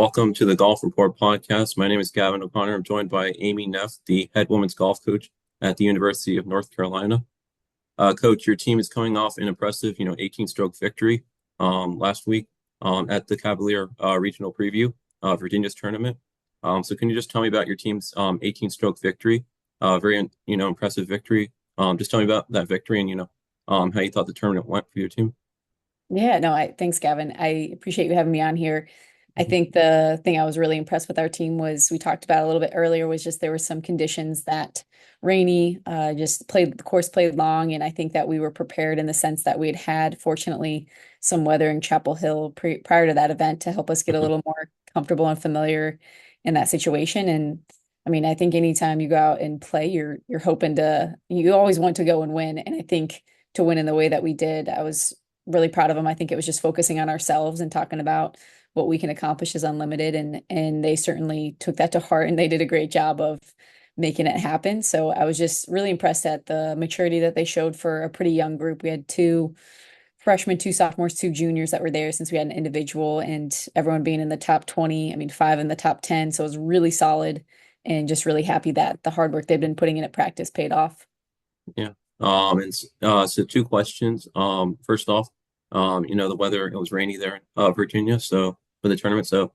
Welcome to the Golf Report podcast. My name is Gavin O'Connor. I'm joined by Aimee Neff, the head women's golf coach at the University of North Carolina. Coach, your team is coming off an impressive, 18-stroke victory last week at the Cavalier Regional Preview, Virginia's tournament. So can you just tell me about your team's 18-stroke victory? Very, impressive victory. Just tell me about that victory and, how you thought the tournament went for your team. Yeah, no, thanks, Gavin. I appreciate you having me on here. I Mhm. think the thing I was really impressed with our team was we talked about a little bit earlier was just there were some conditions that rainy, just played the course played long, and I think that we were prepared in the sense that we had fortunately some weather in Chapel Hill prior to that event to help us get a Mhm. little more comfortable and familiar in that situation. And I mean, I think anytime you go out and play, you're hoping to you always want to go and win. And I think to win in the way that we did, I was really proud of them. I think it was just focusing on ourselves and talking about what we can accomplish is unlimited, and they certainly took that to heart and they did a great job of making it happen. So I was just really impressed at the maturity that they showed for a pretty young group. We had two freshmen, two sophomores, two juniors that were there since we had an individual, and everyone being in the top 20, I mean, five in the top 10. So it was really solid and just really happy that the hard work they've been putting in at practice paid off. Yeah. So two questions. First off, the weather, it was rainy there in Virginia, so for the tournament. So,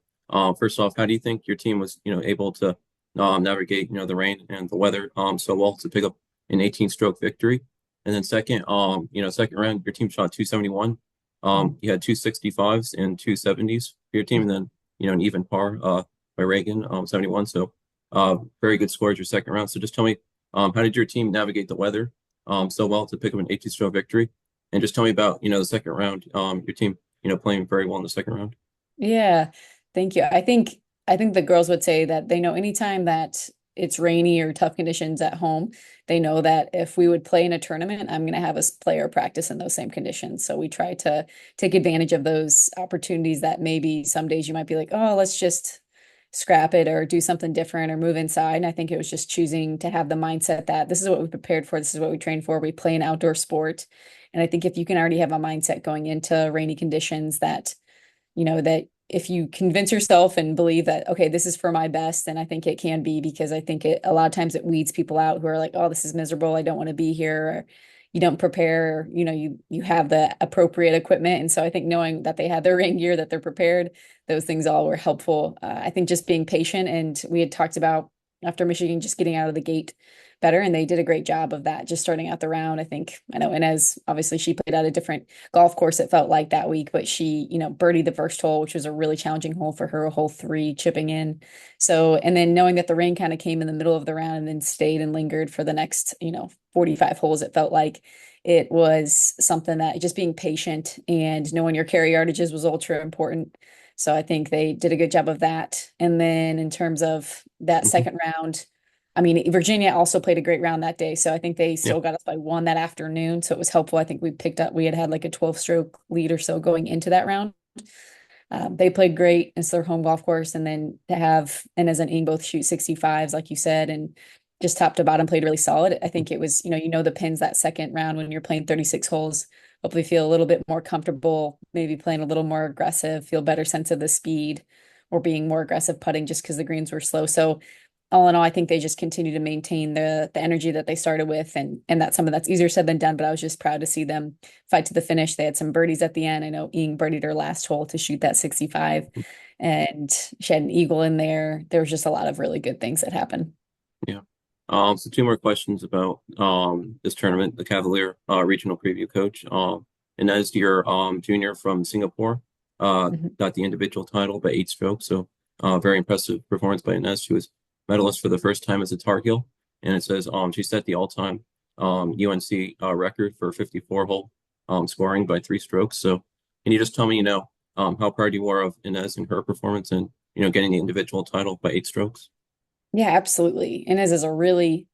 first off, how do you think your team was, able to navigate, the rain and the weather so well to pick up an 18-stroke victory? And then second, second round, your team shot 271. You had 265s and 270s for your team, and then, an even par by Reagan, 71. So, very good scores your second round. So just tell me, how did your team navigate the weather so well to pick up an 18-stroke victory? And just tell me about, the second round, your team, playing very well in the second round. Yeah, thank you. I think the girls would say that they know anytime that it's rainy or tough conditions at home, they know that if we would play in a tournament, I'm going to have us play or practice in those same conditions. So we try to take advantage of those opportunities that maybe some days you might be like, oh, let's just scrap it or do something different or move inside. And I think it was just choosing to have the mindset that this is what we prepared for, this is what we trained for. We play an outdoor sport. And I think if you can already have a mindset going into rainy conditions that if you convince yourself and believe that, okay, this is for my best, then I think it can be because I think a lot of times it weeds people out who are like, oh, this is miserable. I don't want to be here. Or you don't prepare, you have the appropriate equipment. And so I think knowing that they had their rain gear, that they're prepared, those things all were helpful. I think just being patient. And we had talked about after Michigan just getting out of the gate better. And they did a great job of that, just starting out the round. I know Inez, obviously, she played at a different golf course, it felt like that week, but she, birdied the first hole, which was a really challenging hole for her, hole three, chipping in. So, and then knowing that the rain kind of came in the middle of the round and then stayed and lingered for the next, 45 holes, it felt like it was something that just being patient and knowing your carry yardages was ultra important. So I think they did a good job of that. And then in terms of that Mhm. second round, I mean, Virginia also played a great round that day. So I think they Yeah. still got us by one that afternoon. So it was helpful. I think we had like a 12-stroke lead or so going into that round. They played great. It's their home golf course. And then to have and as an Ing both shoot 65s, like you said, and just top to bottom played really solid. I think it was, the pins that second round when you're playing 36 holes. Hopefully feel a little bit more comfortable, maybe playing a little more aggressive, feel better sense of the speed or being more aggressive putting just because the greens were slow. So all in all, I think they just continue to maintain the energy that they started with, and that's something that's easier said than done. But I was just proud to see them fight to the finish. They had some birdies at the end. I know Ing birdied her last hole to shoot that 65, and she had an eagle in there. There was just a lot of really good things that happened. Yeah. So two more questions about this tournament, the Cavalier regional preview coach. And as your junior from Singapore, Mhm. got the individual title by 8 strokes. So very impressive performance by Inez. She was medalist for the first time as a Tar Heel. And it says she set the all-time UNC record for 54 hole scoring by 3 strokes. So can you just tell me, how proud you are of Inez and her performance and, getting the individual title by 8 strokes? Yeah, absolutely. Inez is a really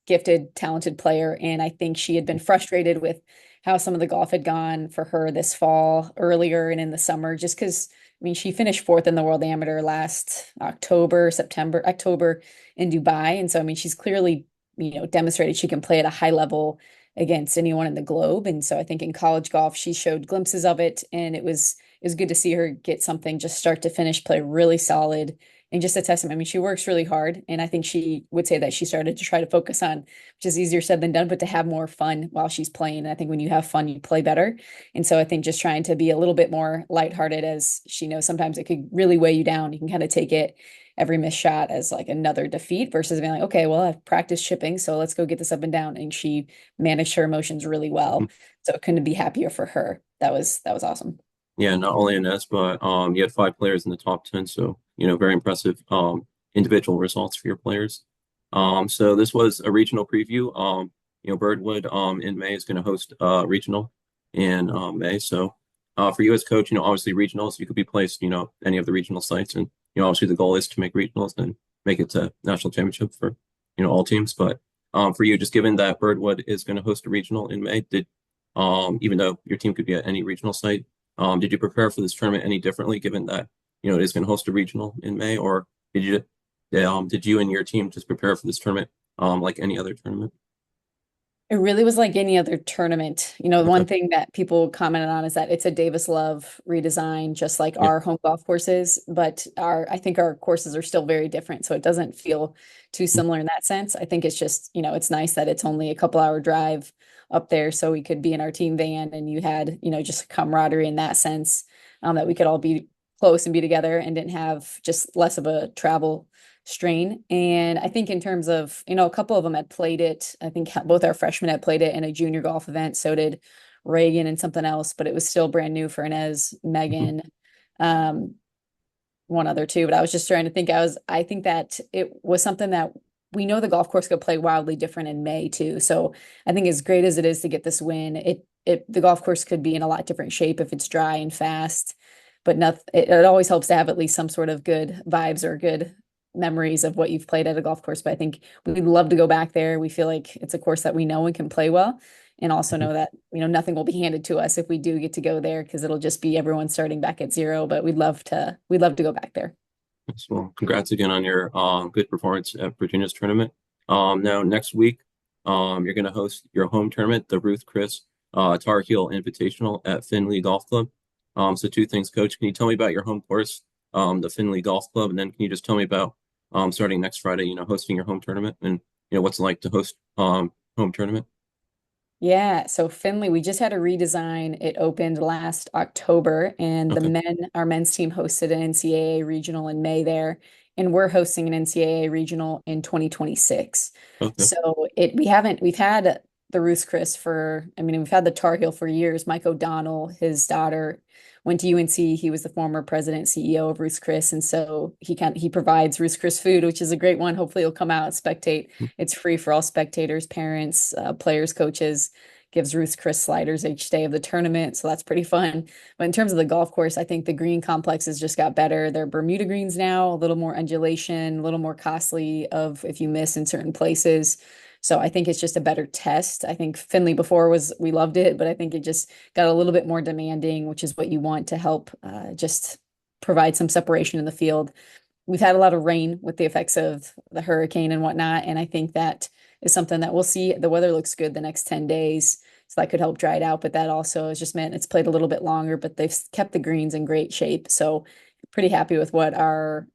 gifted, talented player. And I think she had been frustrated with how some of the golf had gone for her this fall, earlier and in the summer, just because, I mean, she finished fourth in the World Amateur last October in Dubai. And so, I mean, she's clearly, demonstrated she can play at a high level against anyone in the globe. And so I think in college golf, she showed glimpses of it, and it was good to see her get something just start to finish, play really solid, and just a testament. I mean, she works really hard, and I think she would say that she started to try to focus on, which is easier said than done, but to have more fun while she's playing. And I think when you have fun, you play better. And so I think just trying to be a little bit more lighthearted, as she knows sometimes it could really weigh you down. You can kind of take it every missed shot as like another defeat versus being like, okay, well, I've practiced chipping, so let's go get this up and down. And she managed her emotions really well. So couldn't be happier for her. That was awesome. Yeah, not only Inez, but you had 5 players in the top 10, so very impressive individual results for your players. So this was a regional preview. Birdwood in May is going to host regional in May. So for you as coach, obviously regionals, you could be placed, any of the regional sites, and obviously the goal is to make regionals and make it to national championship for all teams. But for you, just given that Birdwood is going to host a regional in May, did even though your team could be at any regional site, did you prepare for this tournament any differently, given that it is going to host a regional in May, or did you and your team just prepare for this tournament like any other tournament? It really was like any other tournament. The Okay. one thing that people commented on is that it's a Davis Love redesign, just like Yeah. our home golf courses, but I think our courses are still very different. So it doesn't feel too similar in that sense. I think it's just, it's nice that it's only a couple hour drive up there. So we could be in our team van, and you had, just camaraderie in that sense, that we could all be close and be together and didn't have just less of a travel strain. And I think in terms of, a couple of them had played it. I think both our freshmen had played it in a junior golf event. So did Reagan and something else, but it was still brand new for Inez, Mhm. Megan, um, one other too. But I was just trying to think. I think that it was something that we know the golf course could play wildly different in May too. So I think as great as it is to get this win, the golf course could be in a lot different shape if it's dry and fast. But nothing, it always helps to have at least some sort of good vibes or good memories of what you've played at a golf course. But I think we'd love to go back there. We feel like it's a course that we know and can play well, and also Mhm. know that, nothing will be handed to us if we do get to go there, because it'll just be everyone starting back at zero. But we'd love to go back there. Well, congrats again on your good performance at Virginia's tournament. Now next week, you're going to host your home tournament, the Ruth Chris Tar Heel Invitational at Finley Golf Club. So two things, Coach. Can you tell me about your home course, the Finley Golf Club, and then can you just tell me about starting next Friday, hosting your home tournament, and what's it like to host home tournament? Yeah, so Finley, we just had a redesign. It opened last October, and Okay. our men's team hosted an NCAA regional in May there, and we're hosting an NCAA regional in 2026. Okay. So we've had the Ruth Chris I mean, we've had the Tar Heel for years. Mike O'Donnell, his daughter, went to UNC. He was the former president CEO of Ruth Chris, and so he provides Ruth Chris food, which is a great one. Hopefully, he'll come out and spectate. It's free for all spectators, parents, players, coaches. Gives Ruth Chris sliders each day of the tournament, so that's pretty fun. But in terms of the golf course, I think the green complexes just got better. They're Bermuda greens now, a little more undulation, a little more costly of if you miss in certain places. So I think it's just a better test. I think Finley before we loved it, but I think it just got a little bit more demanding, which is what you want to help just provide some separation in the field. We've had a lot of rain with the effects of the hurricane and whatnot, and I think that is something that we'll see. The weather looks good the next 10 days, so that could help dry it out, but that also has just meant it's played a little bit longer, but they've kept the greens in great shape. So pretty happy with what our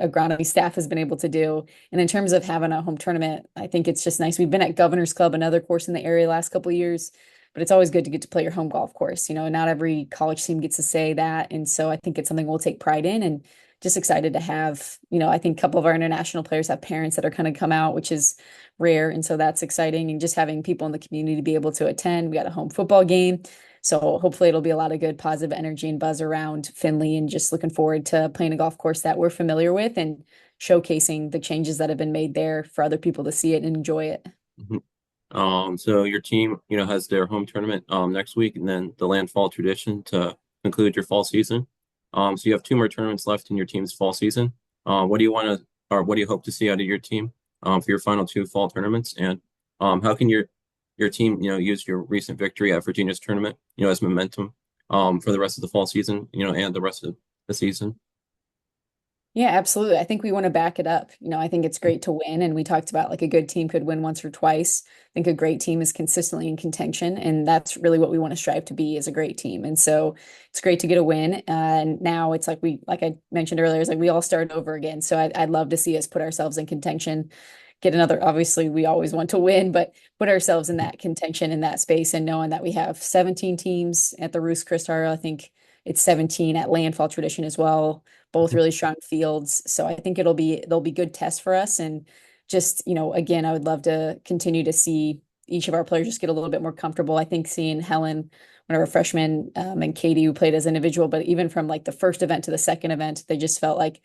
agronomy staff has been able to do. And in terms of having a home tournament, I think it's just nice. We've been at Governor's Club, another course in the area, last couple of years, but it's always good to get to play your home golf course. Not every college team gets to say that. And so I think it's something we'll take pride in, and just excited to have, I think a couple of our international players have parents that are kind of come out, which is rare. And so that's exciting. And just having people in the community to be able to attend. We got a home football game. So hopefully it'll be a lot of good positive energy and buzz around Finley, and just looking forward to playing a golf course that we're familiar with and showcasing the changes that have been made there for other people to see it and enjoy it. Mhm. So your team, has their home tournament next week, and then the landfall tradition to conclude your fall season. So you have 2 more tournaments left in your team's fall season. What do you want to, or what do you hope to see out of your team for your final 2 fall tournaments? And how can your team, use your recent victory at Virginia's tournament, as momentum for the rest of the fall season, and the rest of the season? Yeah, absolutely. I think we want to back it up. I think it's great to win. And we talked about like a good team could win once or twice. I think a great team is consistently in contention. And that's really what we want to strive to be as a great team. And so it's great to get a win. And now it's like like I mentioned earlier, it's like we all start over again. So I'd love to see us put ourselves in contention, get another, obviously, we always want to win, but put ourselves in that contention in that space and knowing that we have 17 teams at the Roos Chris Hara. I think it's 17 at Landfall Tradition as well, both really strong fields. So I think they'll be good tests for us. And just, again, I would love to continue to see each of our players just get a little bit more comfortable. I think seeing Helen, one of our freshmen, and Katie, who played as an individual, but even from like the first event to the second event, they just felt like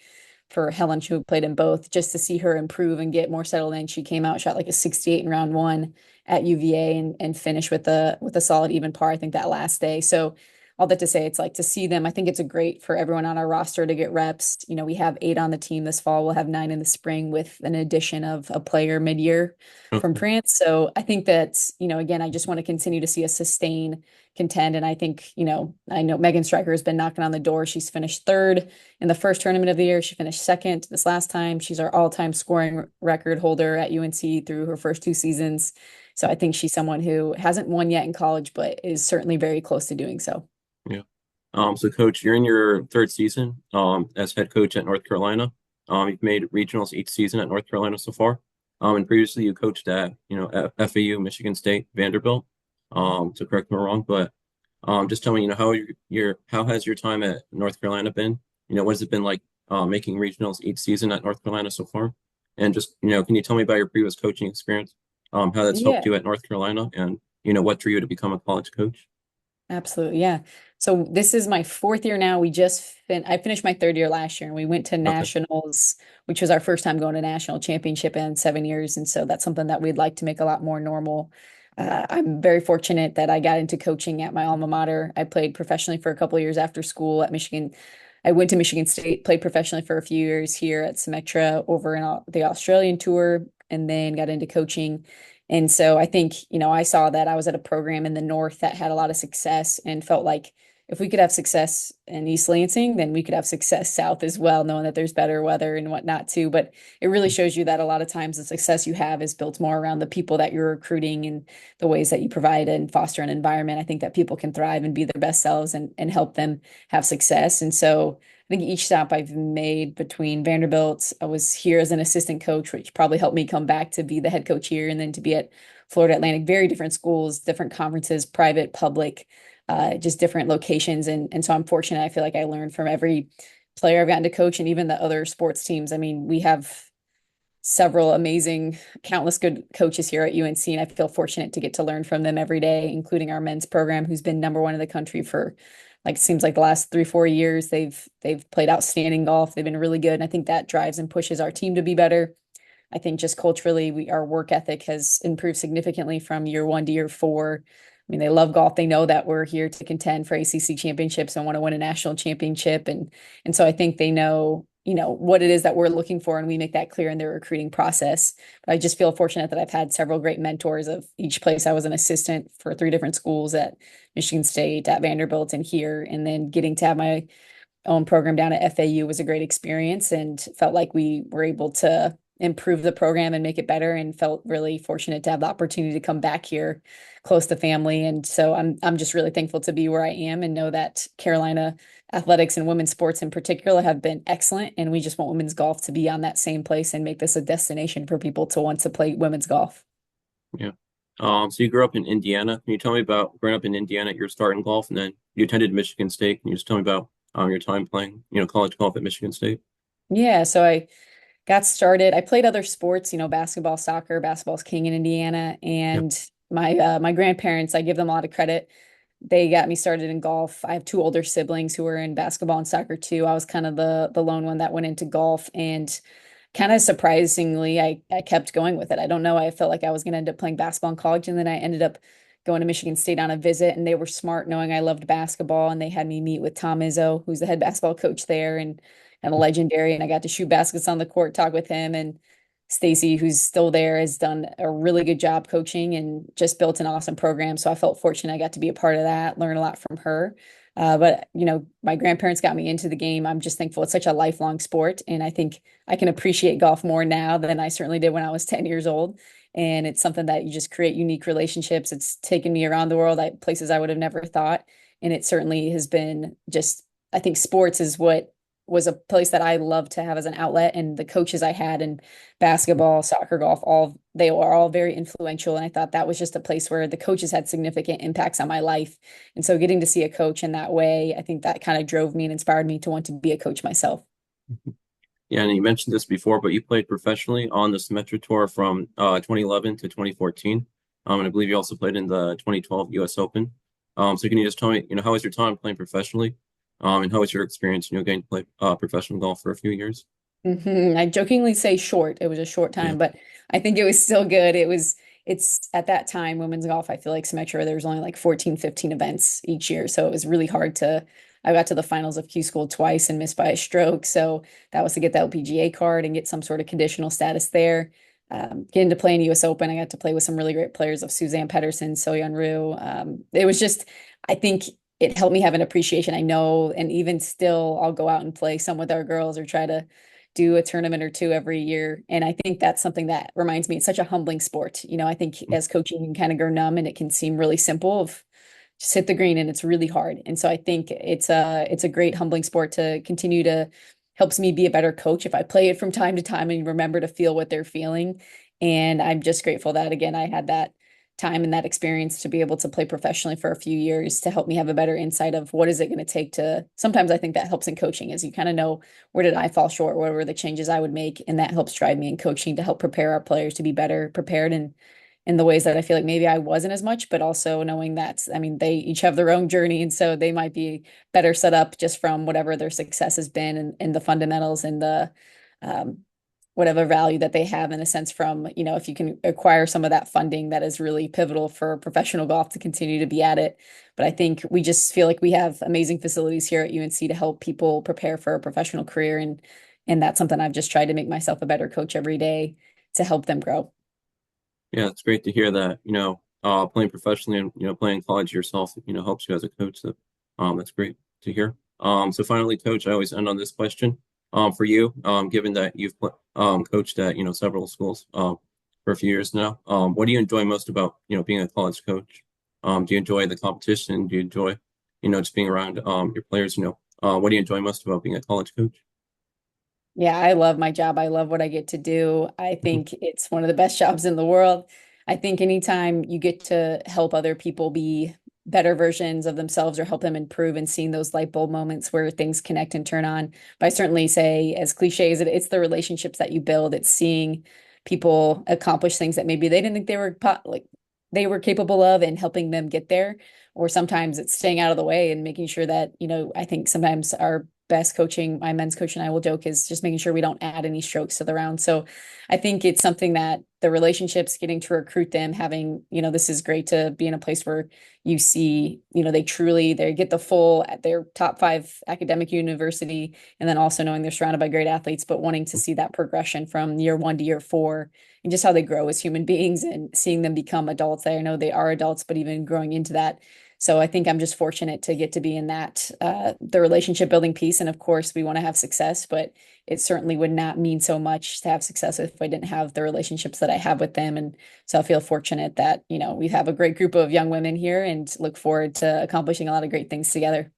for Helen, who played in both, just to see her improve and get more settled in. She came out, shot like a 68 in round one at UVA and finished with a solid even par, I think that last day. So all that to say, it's like to see them. I think it's a great for everyone on our roster to get reps. We have 8 on the team this fall. We'll have 9 in the spring with an addition of a player mid-year from Okay. France. So I think that, again, I just want to continue to see us sustain, contend. And I think, I know Megan Stryker has been knocking on the door. She's finished third in the first tournament of the year. She finished second this last time. She's our all-time scoring record holder at UNC through her first 2 seasons. So I think she's someone who hasn't won yet in college, but is certainly very close to doing so. Yeah. So coach, you're in your third season as head coach at North Carolina. You've made regionals each season at North Carolina so far. And previously you coached at, FAU, Michigan State, Vanderbilt. So correct me if I'm wrong, but just tell me, how has your time at North Carolina been? What has it been like making regionals each season at North Carolina so far? And just, can you tell me about your previous coaching experience, how that's helped Yeah. you at North Carolina and, what drew you to become a college coach? Absolutely. Yeah. So this is my fourth year now. I finished my third year last year and we went to Okay. nationals, which was our first time going to national championship in 7 years. And so that's something that we'd like to make a lot more normal. I'm very fortunate that I got into coaching at my alma mater. I played professionally for a couple of years after school at Michigan. I went to Michigan State, played professionally for a few years here at Symetra over in the Australian tour, and then got into coaching. And so I think, I saw that I was at a program in the north that had a lot of success and felt like if we could have success in East Lansing, then we could have success south as well, knowing that there's better weather and whatnot too. But it really shows you that a lot of times the success you have is built more around the people that you're recruiting and the ways that you provide and foster an environment. I think that people can thrive and be their best selves and help them have success. And so I think each stop I've made between Vanderbilt, I was here as an assistant coach, which probably helped me come back to be the head coach here and then to be at Florida Atlantic, very different schools, different conferences, private, public, just different locations. And so I'm fortunate. I feel like I learned from every player I've gotten to coach and even the other sports teams. I mean, we have several amazing, countless good coaches here at UNC, and I feel fortunate to get to learn from them every day, including our men's program, who's been number one in the country for like seems like the last 3, 4 years. They've played outstanding golf. They've been really good, and I think that drives and pushes our team to be better. I think just culturally, our work ethic has improved significantly from year one to year four. I mean, they love golf. They know that we're here to contend for ACC championships and want to win a national championship, and so I think they know, what it is that we're looking for, and we make that clear in their recruiting process. But I just feel fortunate that I've had several great mentors of each place. I was an assistant for 3 different schools at Michigan State, at Vanderbilt, and here, and then getting to have my own program down at FAU was a great experience and felt like we were able to improve the program and make it better and felt really fortunate to have the opportunity to come back here close to family. And so I'm just really thankful to be where I am and know that Carolina athletics and women's sports in particular have been excellent. And we just want women's golf to be on that same place and make this a destination for people to want to play women's golf. Yeah. So you grew up in Indiana. Can you tell me about growing up in Indiana at your start in golf, and then you attended Michigan State? Can you just tell me about your time playing, college golf at Michigan State? Yeah, so I got started. I played other sports, basketball, soccer. Basketball's king in Indiana, Yeah. and my grandparents, I give them a lot of credit. They got me started in golf. I have 2 older siblings who were in basketball and soccer too. I was kind of the lone one that went into golf, and kind of surprisingly, I kept going with it. I don't know. I felt like I was going to end up playing basketball in college, and then I ended up going to Michigan State on a visit, and they were smart, knowing I loved basketball, and they had me meet with Tom Izzo, who's the head basketball coach there, and a legendary. And I got to shoot baskets on the court, talk with him, and Stacy, who's still there, has done a really good job coaching and just built an awesome program. So I felt fortunate I got to be a part of that, learn a lot from her. But my grandparents got me into the game. I'm just thankful it's such a lifelong sport, and I think I can appreciate golf more now than I certainly did when I was 10 years old. And it's something that you just create unique relationships. It's taken me around the world, places I would have never thought, and it certainly has been just. I think sports is what was a place that I love to have as an outlet, and the coaches I had in basketball, soccer, golf, all they were all very influential. And I thought that was just a place where the coaches had significant impacts on my life. And so getting to see a coach in that way, I think that kind of drove me and inspired me to want to be a coach myself. Yeah, and you mentioned this before, but you played professionally on the Symetra Tour from 2011 to 2014. And I believe you also played in the 2012 US Open. So can you just tell me, how was your time playing professionally? And how was your experience, getting to play professional golf for a few years? I jokingly say short. It was a short Yeah. time, but I think it was still good. It's at that time, women's golf, I feel like Symetra, there was only like 14, 15 events each year. So it was really hard I got to the finals of Q School twice and missed by a stroke. So that was to get the LPGA card and get some sort of conditional status there. Getting to play in US Open, I got to play with some really great players of Suzanne Petterson, So Yeon Ryu. It was just, I think it helped me have an appreciation. I know, and even still, I'll go out and play some with our girls or try to do a tournament or two every year. And I think that's something that reminds me, it's such a humbling sport. I think as coaching, you can kind of go numb and it can seem really simple of just hit the green and it's really hard. And so I think it's a great humbling sport to continue to helps me be a better coach if I play it from time to time and remember to feel what they're feeling. And I'm just grateful that again I had that time and that experience to be able to play professionally for a few years to help me have a better insight of what is it going to take to sometimes I think that helps in coaching is you kind of know where did I fall short, what were the changes I would make, and that helps drive me in coaching to help prepare our players to be better prepared and in the ways that I feel like maybe I wasn't as much, but also knowing that, I mean, they each have their own journey. And so they might be better set up just from whatever their success has been and the fundamentals and the um, whatever value that they have in a sense from, if you can acquire some of that funding that is really pivotal for professional golf to continue to be at it. But I think we just feel like we have amazing facilities here at UNC to help people prepare for a professional career. And that's something I've just tried to make myself a better coach every day to help them grow. Yeah, it's great to hear that, playing professionally and, playing college yourself, helps you as a coach. So, that's great to hear. So finally, coach, I always end on this question. For you, given that you've coached at, several schools, for a few years now, what do you enjoy most about, being a college coach? Do you enjoy the competition? Do you enjoy, just being around, your players, what do you enjoy most about being a college coach? Yeah, I love my job. I love what I get to do. I think it's one of the best jobs in the world. I think anytime you get to help other people be better versions of themselves or help them improve and seeing those light bulb moments where things connect and turn on. But I certainly say, as cliche as it's the relationships that you build. It's seeing people accomplish things that maybe they didn't think like they were capable of and helping them get there. Or sometimes it's staying out of the way and making sure that, I think sometimes our best coaching, my men's coach and I will joke is just making sure we don't add any strokes to the round. So I think it's something that the relationships, getting to recruit them, having, this is great to be in a place where you see, they get the full at their top 5 academic university, and then also knowing they're surrounded by great athletes, but wanting to see that progression from year 1 to year 4 and just how they grow as human beings and seeing them become adults. I know they are adults, but even growing into that. So I think I'm just fortunate to get to be in that the relationship building piece. And of course, we want to have success, but it certainly would not mean so much to have success if I didn't have the relationships that I have with them. And so I feel fortunate that, we have a great group of young women here and look forward to accomplishing a lot of great things together.